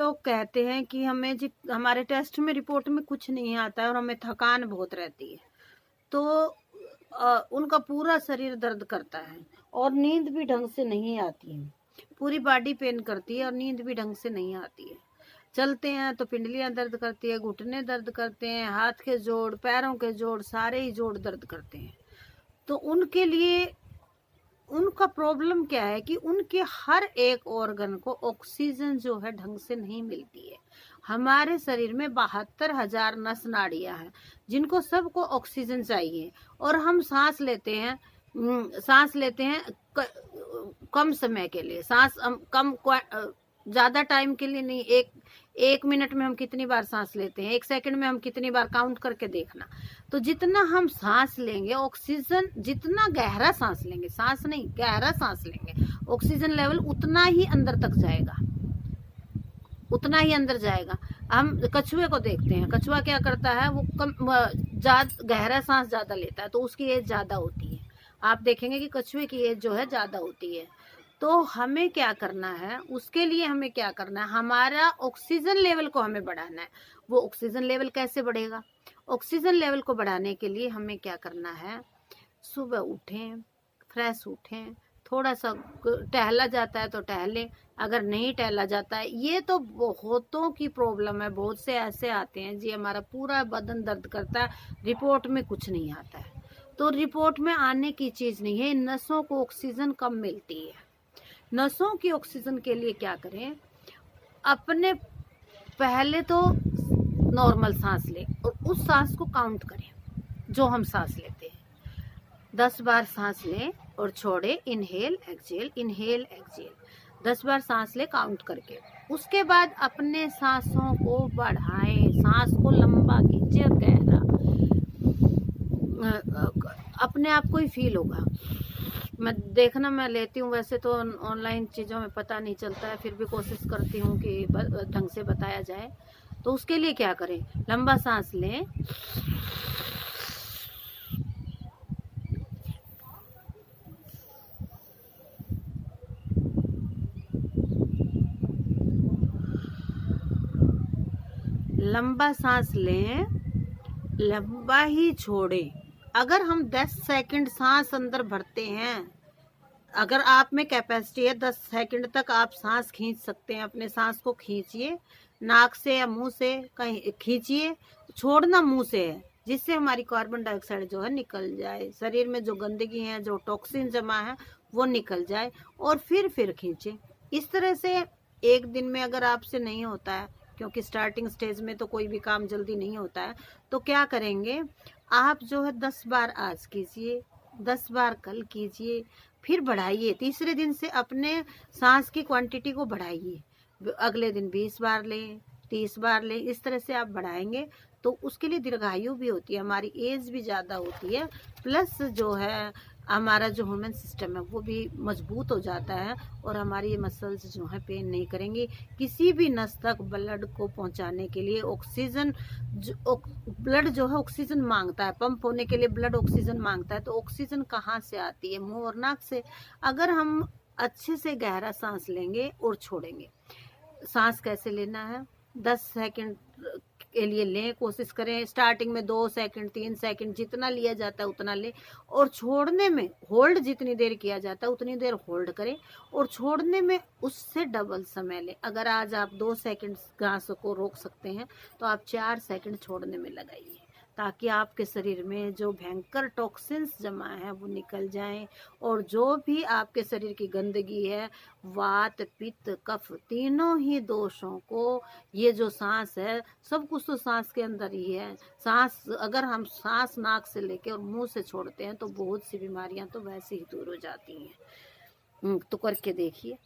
लोग कहते हैं कि हमें हमारे टेस्ट में रिपोर्ट में कुछ नहीं आता है और हमें थकान बहुत रहती है, तो उनका पूरा शरीर दर्द करता है और नींद भी ढंग से नहीं आती है, पूरी बॉडी पेन करती है और नींद भी ढंग से नहीं आती है। चलते हैं तो पिंडलियां दर्द करती है, घुटने दर्द करते हैं, हाथ के जोड़, पैरों के जोड़, सारे ही जोड़ दर्द करते हैं। तो उनके लिए उनका प्रॉब्लम क्या है कि उनके हर एक ऑर्गन को ऑक्सीजन जो है ढंग से नहीं मिलती है। हमारे शरीर में 72,000 नस नाड़ियां हैं जिनको सबको ऑक्सीजन चाहिए, और हम सांस लेते हैं कम समय के लिए, सांस हम कम ज्यादा टाइम के लिए नहीं। एक मिनट में हम कितनी बार सांस लेते हैं, 1 सेकंड में हम कितनी बार, काउंट करके देखना। तो जितना हम सांस लेंगे ऑक्सीजन, जितना गहरा सांस लेंगे, सांस नहीं गहरा सांस लेंगे, ऑक्सीजन लेवल उतना ही अंदर तक जाएगा, उतना ही अंदर जाएगा। हम कछुए को देखते हैं, कछुआ क्या करता है, वो गहरा सांस ज्यादा लेता है तो उसकी एज ज्यादा होती है। आप देखेंगे कि कछुए की एज जो है ज्यादा होती है। तो हमें क्या करना है, उसके लिए हमें क्या करना है, हमारा ऑक्सीजन लेवल को हमें बढ़ाना है। वो ऑक्सीजन लेवल कैसे बढ़ेगा? ऑक्सीजन लेवल को बढ़ाने के लिए हमें क्या करना है, सुबह उठें, फ्रेश उठें, थोड़ा सा टहला जाता है तो टहलें, अगर नहीं टहला जाता है, ये तो बहुतों की प्रॉब्लम है। बहुत से ऐसे आते हैं जी हमारा पूरा बदन दर्द करता है, रिपोर्ट में कुछ नहीं आता है। तो रिपोर्ट में आने की चीज़ नहीं है, नसों को ऑक्सीजन कम मिलती है। नसों की ऑक्सीजन के लिए क्या करें, अपने पहले तो नॉर्मल सांस लें और उस सांस को काउंट करें जो हम सांस लेते हैं। 10 बार सांस लें और छोड़े, इनहेल एक्सहेल 10 बार सांस ले काउंट करके। उसके बाद अपने सांसों को बढ़ाएं, सांस को लंबा खींचे, गहरा, अपने आप को ही फील होगा। मैं लेती हूँ, वैसे तो ऑनलाइन चीज़ों में पता नहीं चलता है, फिर भी कोशिश करती हूँ कि ढंग से बताया जाए। तो उसके लिए क्या करें, लंबा सांस लें, लंबा सांस लें, लंबा ही छोड़ें। अगर हम 10 सेकंड सांस अंदर भरते हैं, अगर आप में कैपेसिटी है 10 सेकंड तक आप सांस खींच सकते हैं, अपने सांस को खींचिए, नाक से या मुंह से कहीं खींचिए, छोड़ना मुंह से है, जिससे हमारी कार्बन डाइऑक्साइड जो है निकल जाए, शरीर में जो गंदगी है, जो टॉक्सिन जमा है वो निकल जाए, और फिर खींचे। इस तरह से एक दिन में अगर आपसे नहीं होता है, क्योंकि स्टार्टिंग स्टेज में तो कोई भी काम जल्दी नहीं होता है, तो क्या करेंगे आप जो है 10 बार आज कीजिए, 10 बार कल कीजिए, फिर बढ़ाइए। तीसरे दिन से अपने सांस की क्वांटिटी को बढ़ाइए, अगले दिन 20 बार लें, 30 बार लें। इस तरह से आप बढ़ाएंगे तो उसके लिए दीर्घायु भी होती है, हमारी एज भी ज़्यादा होती है, प्लस जो है हमारा जो ह्यूमन सिस्टम है वो भी मजबूत हो जाता है, और हमारी ये मसल्स जो है पेन नहीं करेंगी। किसी भी नस तक ब्लड को पहुंचाने के लिए ऑक्सीजन, ब्लड जो है ऑक्सीजन मांगता है, पंप होने के लिए ब्लड ऑक्सीजन मांगता है। तो ऑक्सीजन कहाँ से आती है? मुंह और नाक से। अगर हम अच्छे से गहरा सांस लेंगे और छोड़ेंगे, सांस कैसे लेना है, 10 सेकंड के लिए लें, कोशिश करें स्टार्टिंग में 2 सेकंड 3 सेकंड जितना लिया जाता है उतना लें, और छोड़ने में होल्ड जितनी देर किया जाता है उतनी देर होल्ड करें, और छोड़ने में उससे डबल समय लें। अगर आज आप 2 सेकंड सांस को रोक सकते हैं तो आप 4 सेकंड छोड़ने में लगाइए, ताकि आपके शरीर में जो भयंकर टॉक्सिन्स जमा है वो निकल जाएं, और जो भी आपके शरीर की गंदगी है, वात पित्त कफ, तीनों ही दोषों को, ये जो सांस है सब कुछ तो सांस के अंदर ही है। सांस, अगर हम सांस नाक से लेके और मुंह से छोड़ते हैं तो बहुत सी बीमारियां तो वैसे ही दूर हो जाती हैं। तो करके देखिए।